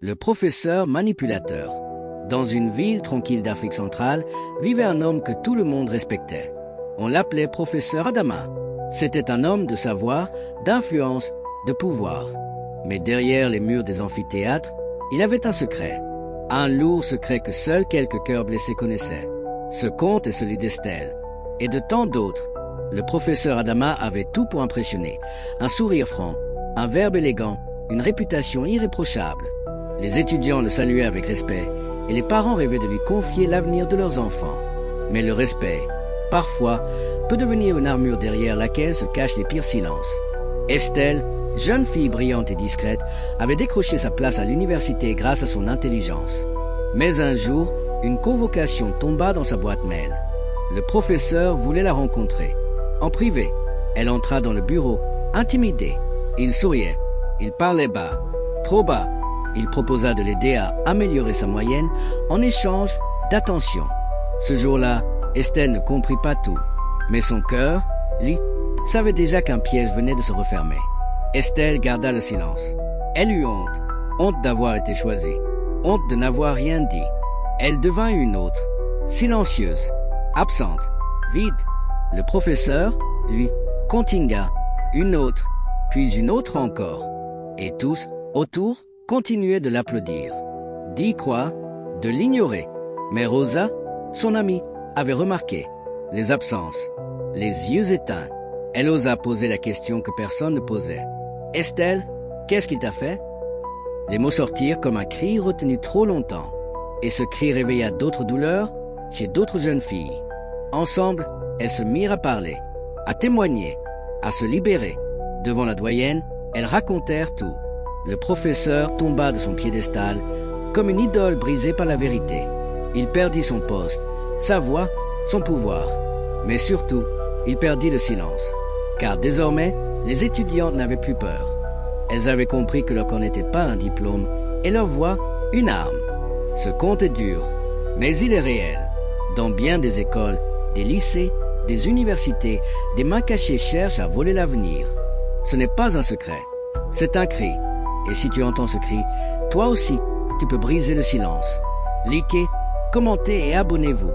Le professeur manipulateur. Dans une ville tranquille d'Afrique centrale, vivait un homme que tout le monde respectait. On l'appelait professeur Adama. C'était un homme de savoir, d'influence, de pouvoir. Mais derrière les murs des amphithéâtres, il avait un secret. Un lourd secret que seuls quelques cœurs blessés connaissaient. Ce conte est celui d'Estelle. Et de tant d'autres. Le professeur Adama avait tout pour impressionner. Un sourire franc, un verbe élégant, une réputation irréprochable. Les étudiants le saluaient avec respect et les parents rêvaient de lui confier l'avenir de leurs enfants. Mais le respect, parfois, peut devenir une armure derrière laquelle se cachent les pires silences. Estelle, jeune fille brillante et discrète, avait décroché sa place à l'université grâce à son intelligence. Mais un jour, une convocation tomba dans sa boîte mail. Le professeur voulait la rencontrer. En privé, elle entra dans le bureau, intimidée. Il souriait, il parlait bas, trop bas. Il proposa de l'aider à améliorer sa moyenne en échange d'attention. Ce jour-là, Estelle ne comprit pas tout. Mais son cœur, lui, savait déjà qu'un piège venait de se refermer. Estelle garda le silence. Elle eut honte. Honte d'avoir été choisie. Honte de n'avoir rien dit. Elle devint une autre. Silencieuse. Absente. Vide. Le professeur, lui, continua. Une autre. Puis une autre encore. Et tous, autour, continuaient de l'applaudir. D'y croire, de l'ignorer. Mais Rosa, son amie, avait remarqué les absences, les yeux éteints. Elle osa poser la question que personne ne posait. « Estelle, qu'est-ce qu'il t'a fait ?» Les mots sortirent comme un cri retenu trop longtemps. Et ce cri réveilla d'autres douleurs chez d'autres jeunes filles. Ensemble, elles se mirent à parler, à témoigner, à se libérer. Devant la doyenne, elles racontèrent tout. Le professeur tomba de son piédestal comme une idole brisée par la vérité. Il perdit son poste, sa voix, son pouvoir. Mais surtout, il perdit le silence. Car désormais, les étudiantes n'avaient plus peur. Elles avaient compris que leur corps n'était pas un diplôme et leur voix une arme. Ce conte est dur, mais il est réel. Dans bien des écoles, des lycées, des universités, des mains cachées cherchent à voler l'avenir. Ce n'est pas un secret, c'est un cri. Et si tu entends ce cri, toi aussi, tu peux briser le silence. Likez, commentez et abonnez-vous.